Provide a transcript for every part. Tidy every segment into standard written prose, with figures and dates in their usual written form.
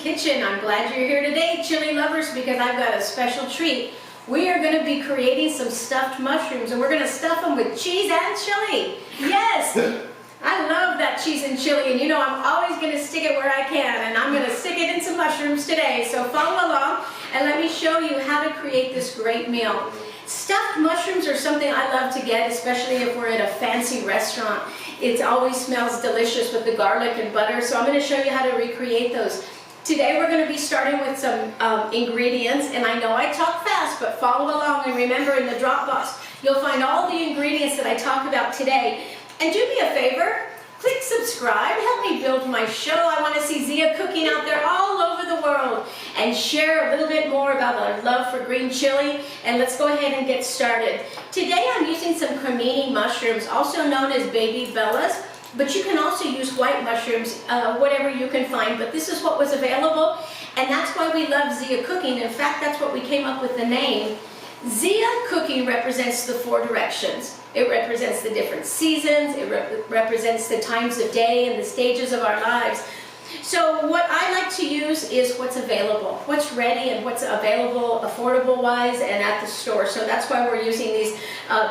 kitchen. I'm glad you're here today, chili lovers, because I've got a special treat. We are going to be creating some stuffed mushrooms, and we're going to stuff them with cheese and chili. Yes! I love that cheese and chili, and you know I'm always going to stick it where I can, and I'm going to stick it in some mushrooms today. So follow along, and let me show you how to create this great meal. Stuffed mushrooms are something I love to get, especially if we're at a fancy restaurant. It always smells delicious with the garlic and butter, so I'm going to show you how to recreate those. Today we're going to be starting with some ingredients, and I know I talk fast, but follow along, and remember in the drop box you'll find all the ingredients that I talk about today. And do me a favor, click subscribe, help me build my show. I want to see Zia cooking out there all over the world, and share a little bit more about our love for green chili. And let's go ahead and get started. Today I'm using some Cremini mushrooms, also known as baby bellas, but you can also use white mushrooms, whatever you can find, but this is what was available, and that's why we love Zia cooking. In fact, that's what we came up with the name. Zia cooking represents the 4 directions. It represents the different seasons, it represents the times of day and the stages of our lives. So what I like to use is what's available, what's ready and what's available affordable wise and at the store. So that's why we're using these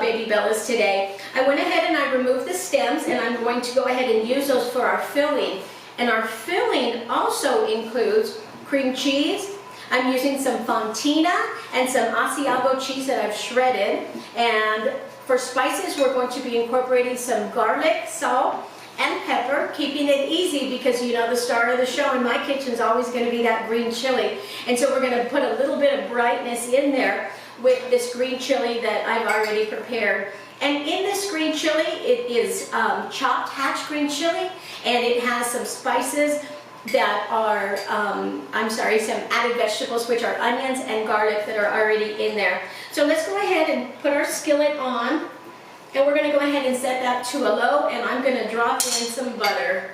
baby bellas today. I went ahead and I removed the stems, and I'm going to go ahead and use those for our filling. And our filling also includes cream cheese. I'm using some fontina and some Asiago cheese that I've shredded. And for spices, we're going to be incorporating some garlic, salt, and pepper, keeping it easy because you know the star of the show in my kitchen is always going to be that green chili. And so we're going to put a little bit of brightness in there with this green chili that I've already prepared. And in this green chili, it is chopped hatch green chili, and it has some spices that are, some added vegetables, which are onions and garlic that are already in there. So let's go ahead and put our skillet on, and we're going to go ahead and set that to a low, and I'm going to drop in some butter.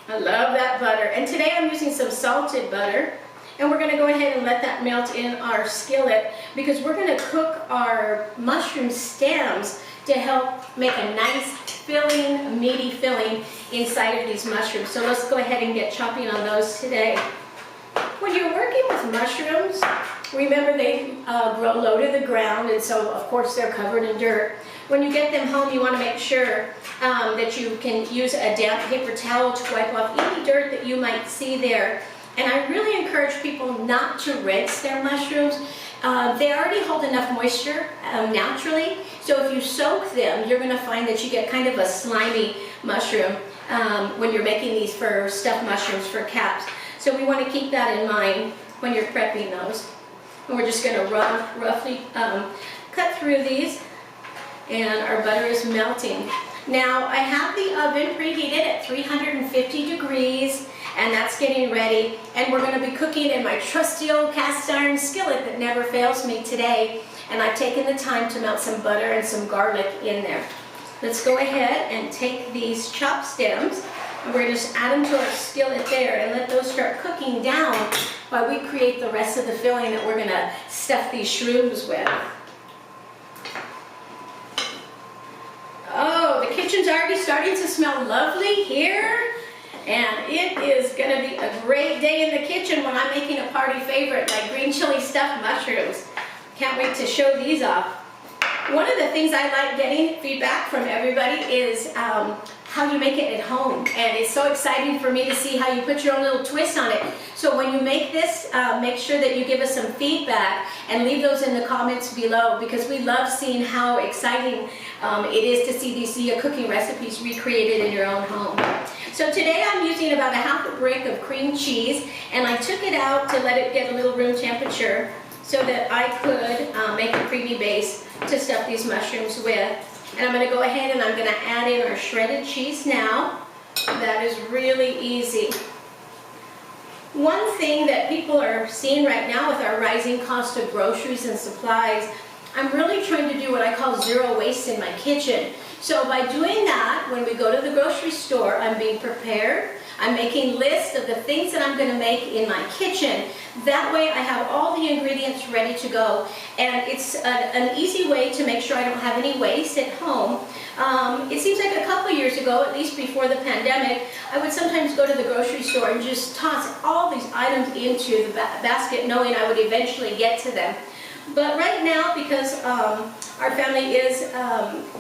I love that butter. And today I'm using some salted butter, and we're going to go ahead and let that melt in our skillet because we're going to cook our mushroom stems to help make a nice filling, meaty filling inside of these mushrooms. So let's go ahead and get chopping on those today. When you're working with mushrooms, remember they grow low to the ground, and so of course they're covered in dirt. When you get them home, you want to make sure that you can use a damp paper towel to wipe off any dirt that you might see there. And I really encourage people not to rinse their mushrooms. They already hold enough moisture naturally, so if you soak them, you're going to find that you get kind of a slimy mushroom when you're making these for stuffed mushrooms for caps. So we want to keep that in mind when you're prepping those. And we're just going to roughly cut through these, and our butter is melting. Now I have the oven preheated at 350 degrees, and that's getting ready, and we're going to be cooking in my trusty old cast iron skillet that never fails me today. And I've taken the time to melt some butter and some garlic in there. Let's go ahead and take these chopped stems, and we're going to just add them to our skillet there and let those start cooking down while we create the rest of the filling that we're going to stuff these shrooms with. Oh, the kitchen's already starting to smell lovely here. And it is going to be a great day in the kitchen when I'm making a party favorite like green chili stuffed mushrooms. Can't wait to show these off. One of the things I like getting feedback from everybody is how you make it at home. And it's so exciting for me to see how you put your own little twist on it. So when you make this, make sure that you give us some feedback and leave those in the comments below, because we love seeing how exciting it is to see these Zia cooking recipes recreated in your own home. So today I'm using about a half a brick of cream cheese, and I took it out to let it get a little room temperature so that I could make a creamy base to stuff these mushrooms with. And I'm going to go ahead and I'm going to add in our shredded cheese now. That is really easy. One thing that people are seeing right now with our rising cost of groceries and supplies, I'm really trying to do what I call zero waste in my kitchen. So by doing that, when we go to the grocery store, I'm being prepared, I'm making lists of the things that I'm going to make in my kitchen. That way I have all the ingredients ready to go, and it's an easy way to make sure I don't have any waste at home. It seems like a couple years ago, at least before the pandemic, I would sometimes go to the grocery store and just toss all these items into the basket, knowing I would eventually get to them. But right now, because our family is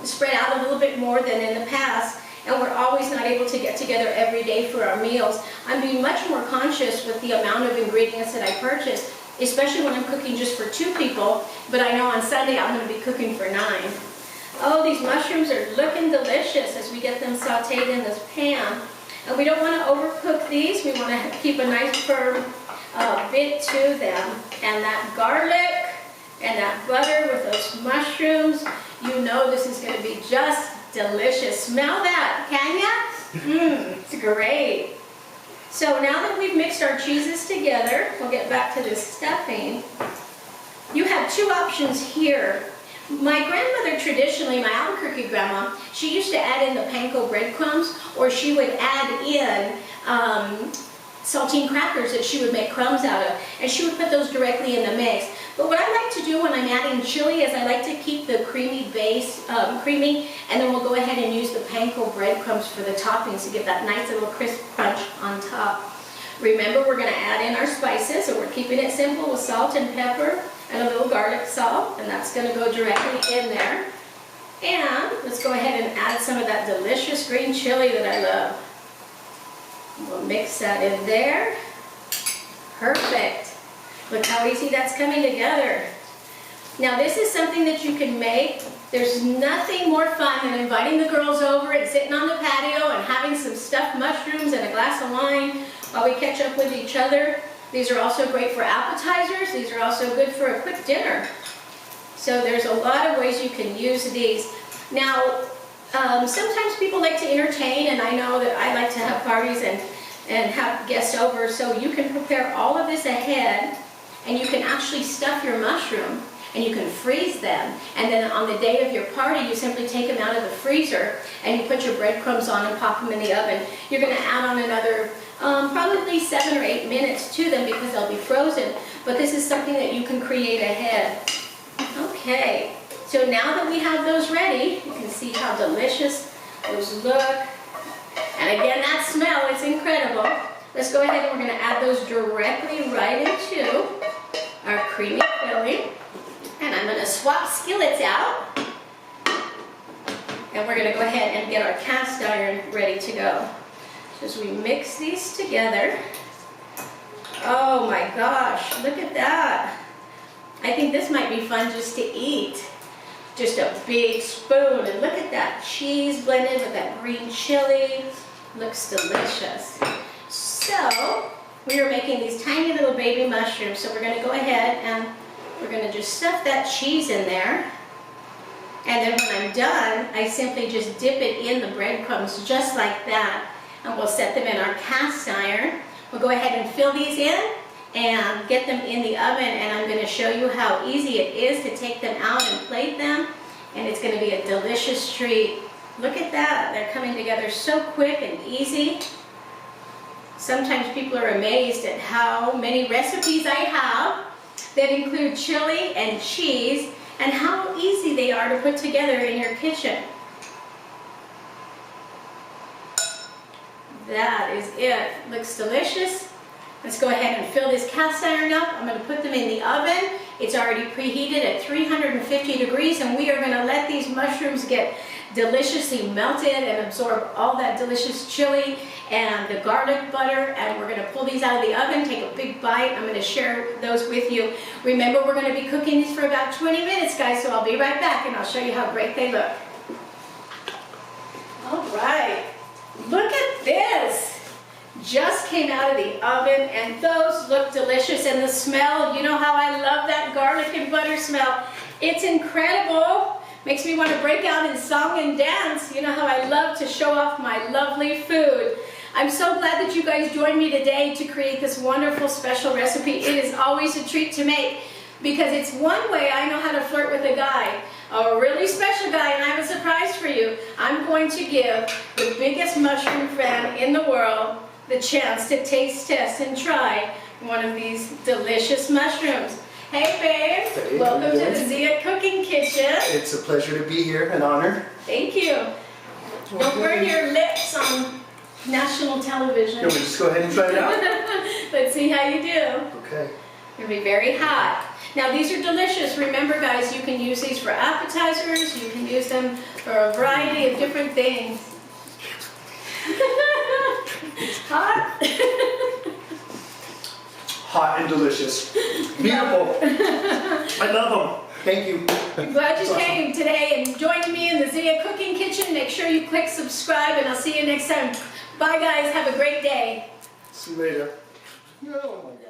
spread out a little bit more than in the past, and we're always not able to get together every day for our meals, I'm being much more conscious with the amount of ingredients that I purchase, especially when I'm cooking just for 2 people, but I know on Sunday I'm going to be cooking for 9. Oh, these mushrooms are looking delicious as we get them sauteed in this pan. And we don't want to overcook these. We want to keep a nice firm bit to them. And that garlic and that butter with those mushrooms, you know this is going to be just delicious. Smell that, can ya? It's great. So now that we've mixed our cheeses together, we'll get back to this stuffing. You have 2 options here. My grandmother traditionally, my Albuquerque grandma, she used to add in the panko breadcrumbs, or she would add in saltine crackers that she would make crumbs out of, and she would put those directly in the mix. But what I like to do when I'm adding chili is I like to keep the creamy base creamy, and then we'll go ahead and use the panko breadcrumbs for the toppings to get that nice little crisp crunch on top. Remember, we're going to add in our spices, and we're keeping it simple with salt and pepper and a little garlic salt, and that's going to go directly in there. And let's go ahead and add some of that delicious green chili that I love. We'll mix that in there. Perfect. Look how easy that's coming together. Now this is something that you can make. There's nothing more fun than inviting the girls over and sitting on the patio and having some stuffed mushrooms and a glass of wine while we catch up with each other. These are also great for appetizers. These are also good for a quick dinner. So there's a lot of ways you can use these. Now, sometimes people like to entertain, and I know that I like to have parties and have guests over, so you can prepare all of this ahead, and you can actually stuff your mushroom, and you can freeze them, and then on the day of your party, you simply take them out of the freezer, and you put your breadcrumbs on and pop them in the oven. You're going to add on another probably 7 or 8 minutes to them because they'll be frozen, but this is something that you can create ahead. Okay, so now that we have those ready, you can see how delicious those look. And again, that smell is incredible. Let's go ahead and we're going to add those directly right into our creamy filling. And I'm going to swap skillets out. And we're going to go ahead and get our cast iron ready to go. So as we mix these together, oh my gosh, look at that. I think this might be fun just to eat. Just a big spoon, and look at that cheese blended with that green chili. Looks delicious. So we are making these tiny little baby mushrooms, so we're going to go ahead and we're going to just stuff that cheese in there. And then when I'm done, I simply just dip it in the breadcrumbs just like that. And we'll set them in our cast iron. We'll go ahead and fill these in and get them in the oven, and I'm going to show you how easy it is to take them out and plate them, and it's going to be a delicious treat. Look at that, they're coming together so quick and easy. Sometimes people are amazed at how many recipes I have that include chili and cheese and how easy they are to put together in your kitchen. That is it. Looks delicious. Let's go ahead and fill this cast iron up. I'm going to put them in the oven. It's already preheated at 350 degrees, and we are going to let these mushrooms get deliciously melted and absorb all that delicious chili and the garlic butter, and we're going to pull these out of the oven, take a big bite. I'm going to share those with you. Remember, we're going to be cooking these for about 20 minutes, guys, so I'll be right back and I'll show you how great they look. All right, look at this. Just came out of the oven, and those look delicious, and the smell, you know how I love that garlic and butter smell. It's incredible. Makes me want to break out in song and dance. You know how I love to show off my lovely food. I'm so glad that you guys joined me today to create this wonderful special recipe. It is always a treat to make because it's one way I know how to flirt with a guy, a really special guy, and I have a surprise for you. I'm going to give the biggest mushroom fan in the world the chance to taste test and try one of these delicious mushrooms. Hey babe, Hey, welcome how to you the doing? Zia Cooking Kitchen. It's a pleasure to be here, an honor. Thank you. Don't burn your lips on national television. Can we just go ahead and try it out? Let's see how you do. Okay. It'll be very hot. Now these are delicious. Remember guys, you can use these for appetizers, you can use them for a variety of different things. Hot? Hot and delicious. Beautiful. I love them. Thank you. I'm glad you That's came today and joined me in the Zia Cooking Kitchen. Make sure you click subscribe and I'll see you next time. Bye guys, have a great day. See you later. Oh my gosh.